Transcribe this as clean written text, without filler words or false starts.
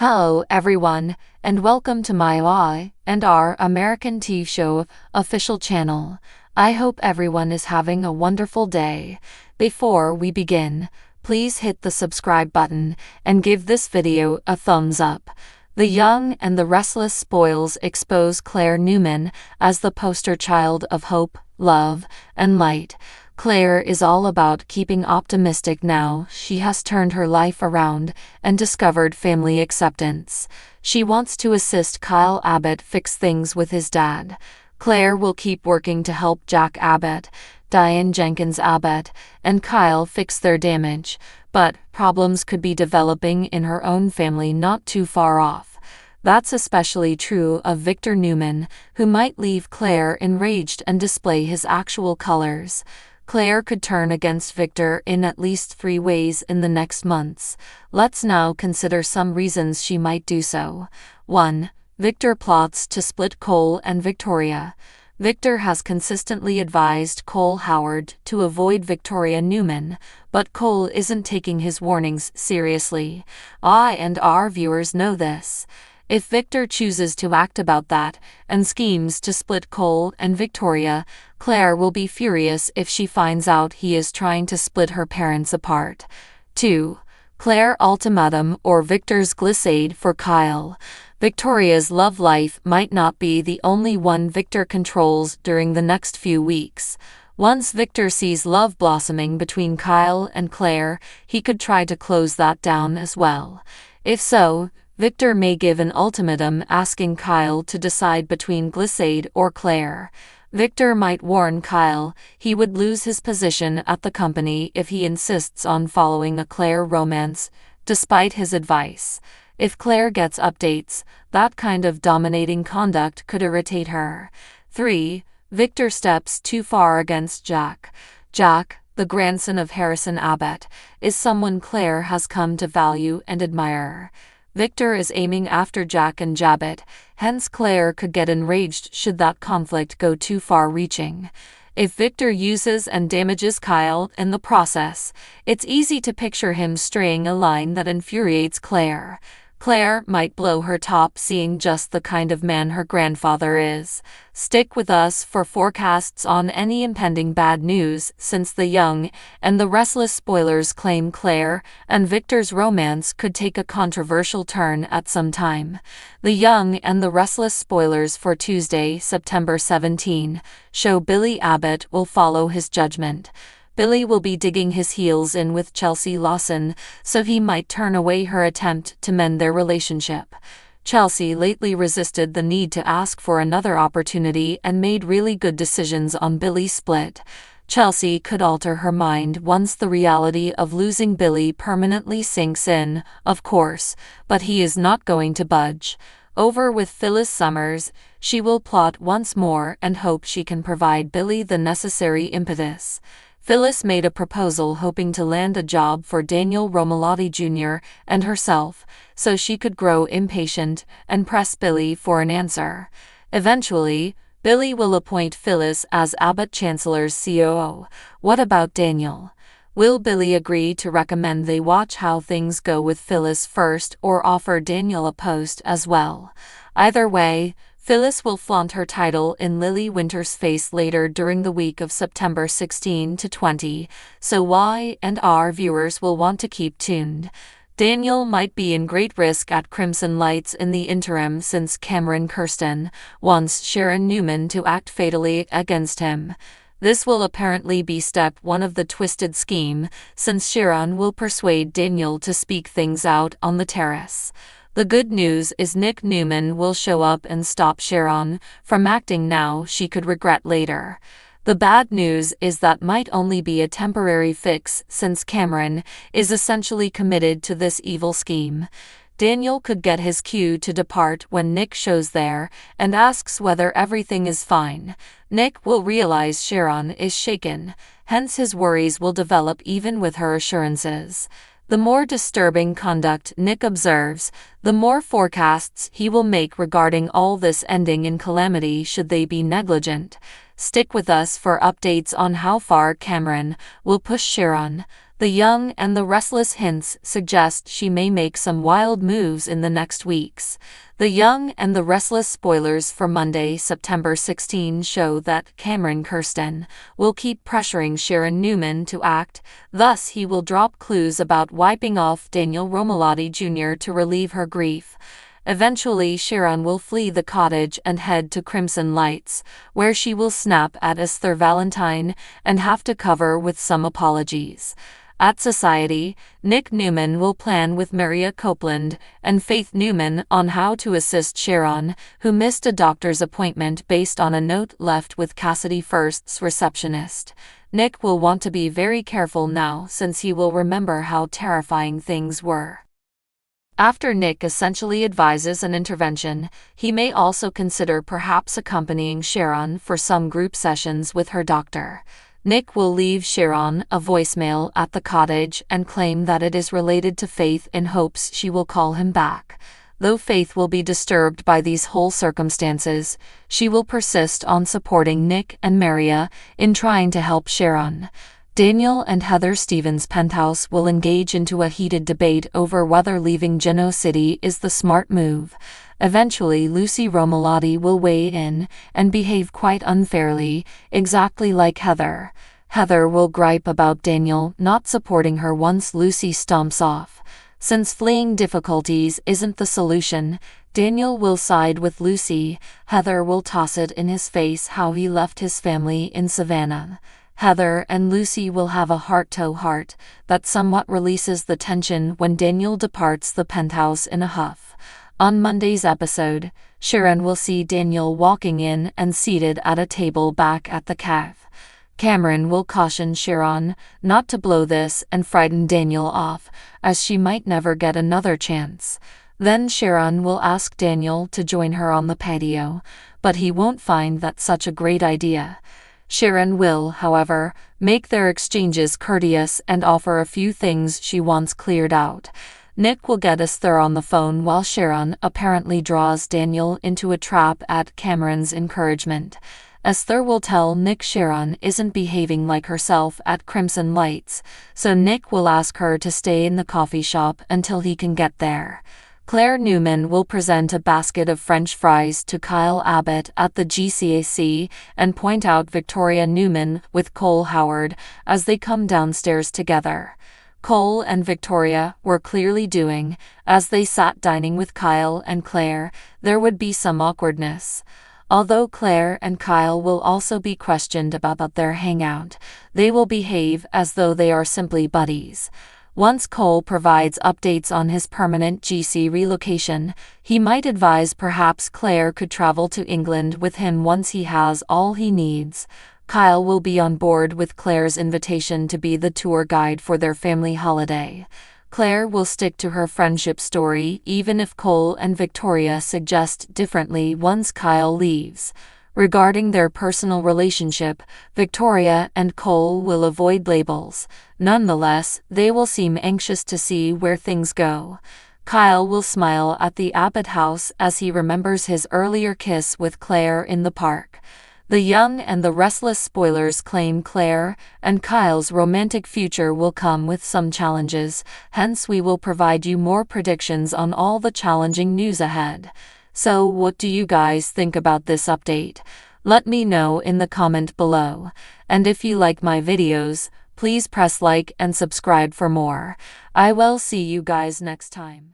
Hello everyone, and welcome to my and our American TV show official channel. I hope everyone is having a wonderful day. Before we begin, please hit the subscribe button and give this video a thumbs up. The Young and the Restless spoils expose Claire Newman as the poster child of hope, love, and light. Claire is all about keeping optimistic now she has turned her life around and discovered family acceptance. She wants to assist Kyle Abbott fix things with his dad. Claire will keep working to help Jack Abbott, Diane Jenkins Abbott, and Kyle fix their damage, but problems could be developing in her own family not too far off. That's especially true of Victor Newman, who might leave Claire enraged and display his actual colors. Claire could turn against Victor in at least 3 ways in the next months. Let's now consider some reasons she might do so. 1. Victor plots to split Cole and Victoria. Victor has consistently advised Cole Howard to avoid Victoria Newman, but Cole isn't taking his warnings seriously. I and our viewers know this. If Victor chooses to act about that and schemes to split Cole and Victoria, Claire will be furious if she finds out he is trying to split her parents apart. 2. Claire ultimatum or Victor's glissade for Kyle. Victoria's love life might not be the only one Victor controls during the next few weeks. Once Victor sees love blossoming between Kyle and Claire, he could try to close that down as well. If so, Victor may give an ultimatum asking Kyle to decide between glissade or Claire. Victor might warn Kyle he would lose his position at the company if he insists on following a Claire romance, despite his advice. If Claire gets updates, that kind of dominating conduct could irritate her. 3. Victor steps too far against Jack. Jack, the grandson of Harrison Abbott, is someone Claire has come to value and admire. Victor is aiming after Jack and Abbott, hence Claire could get enraged should that conflict go too far-reaching. If Victor uses and damages Kyle in the process, it's easy to picture him straying a line that infuriates Claire. Claire might blow her top seeing just the kind of man her grandfather is. Stick with us for forecasts on any impending bad news, since The Young and the Restless spoilers claim Claire and Victor's romance could take a controversial turn at some time. The Young and the Restless spoilers for Tuesday, September 17, show Billy Abbott will follow his judgment. Billy will be digging his heels in with Chelsea Lawson, so he might turn away her attempt to mend their relationship. Chelsea lately resisted the need to ask for another opportunity and made really good decisions on Billy's split. Chelsea could alter her mind once the reality of losing Billy permanently sinks in, of course, but he is not going to budge. Over with Phyllis Summers, she will plot once more and hope she can provide Billy the necessary impetus. Phyllis made a proposal hoping to land a job for Daniel Romalotti Jr. and herself, so she could grow impatient and press Billy for an answer. Eventually, Billy will appoint Phyllis as Abbott Chancellor's COO. What about Daniel? Will Billy agree to recommend they watch how things go with Phyllis first or offer Daniel a post as well? Either way, Phyllis will flaunt her title in Lily Winter's face later during the week of September 16 to 20, so Y and our viewers will want to keep tuned. Daniel might be in great risk at Crimson Lights in the interim since Cameron Kirsten wants Sharon Newman to act fatally against him. This will apparently be step 1 of the twisted scheme, since Sharon will persuade Daniel to speak things out on the terrace. The good news is Nick Newman will show up and stop Sharon from acting now she could regret later. The bad news is that might only be a temporary fix since Cameron is essentially committed to this evil scheme. Daniel could get his cue to depart when Nick shows there and asks whether everything is fine. Nick will realize Sharon is shaken, hence his worries will develop even with her assurances. The more disturbing conduct Nick observes, the more forecasts he will make regarding all this ending in calamity should they be negligent. Stick with us for updates on how far Cameron will push Sharon. The young and the restless hints suggest she may make some wild moves in the next weeks. The young and the restless spoilers for Monday, September 16 show that Cameron Kirsten will keep pressuring Sharon Newman to act, thus he will drop clues about wiping off Daniel Romalotti Jr. to relieve her grief. Eventually Sharon will flee the cottage and head to Crimson Lights, where she will snap at Esther Valentine and have to cover with some apologies. At Society, Nick Newman will plan with Maria Copeland and Faith Newman on how to assist Sharon, who missed a doctor's appointment based on a note left with Cassidy First's receptionist. Nick will want to be very careful now since he will remember how terrifying things were. After Nick essentially advises an intervention, he may also consider perhaps accompanying Sharon for some group sessions with her doctor. Nick will leave Sharon a voicemail at the cottage and claim that it is related to Faith in hopes she will call him back. Though Faith will be disturbed by these whole circumstances, she will persist on supporting Nick and Maria in trying to help Sharon. Daniel and Heather Stevens' penthouse will engage into a heated debate over whether leaving Genoa City is the smart move. Eventually Lucy Romalotti will weigh in and behave quite unfairly, exactly like Heather. Heather will gripe about Daniel not supporting her once Lucy stomps off. Since fleeing difficulties isn't the solution, Daniel will side with Lucy. Heather will toss it in his face how he left his family in Savannah. Heather and Lucy will have a heart-to-heart that somewhat releases the tension when Daniel departs the penthouse in a huff. On Monday's episode, Sharon will see Daniel walking in and seated at a table back at the cave. Cameron will caution Sharon not to blow this and frighten Daniel off, as she might never get another chance. Then Sharon will ask Daniel to join her on the patio, but he won't find that such a great idea. Sharon will, however, make their exchanges courteous and offer a few things she wants cleared out. Nick will get Esther on the phone while Sharon apparently draws Daniel into a trap at Cameron's encouragement. Esther will tell Nick Sharon isn't behaving like herself at Crimson Lights, so Nick will ask her to stay in the coffee shop until he can get there. Claire Newman will present a basket of French fries to Kyle Abbott at the GCAC and point out Victoria Newman with Cole Howard as they come downstairs together. Cole and Victoria were clearly doing, as they sat dining with Kyle and Claire, there would be some awkwardness. Although Claire and Kyle will also be questioned about their hangout, they will behave as though they are simply buddies. Once Cole provides updates on his permanent GC relocation, he might advise perhaps Claire could travel to England with him once he has all he needs. Kyle will be on board with Claire's invitation to be the tour guide for their family holiday. Claire will stick to her friendship story even if Cole and Victoria suggest differently once Kyle leaves. Regarding their personal relationship, Victoria and Cole will avoid labels. Nonetheless, they will seem anxious to see where things go. Kyle will smile at the Abbott house as he remembers his earlier kiss with Claire in the park. The young and the restless spoilers claim Claire and Kyle's romantic future will come with some challenges, hence we will provide you more predictions on all the challenging news ahead. So what do you guys think about this update? Let me know in the comment below. And if you like my videos, please press like and subscribe for more. I will see you guys next time.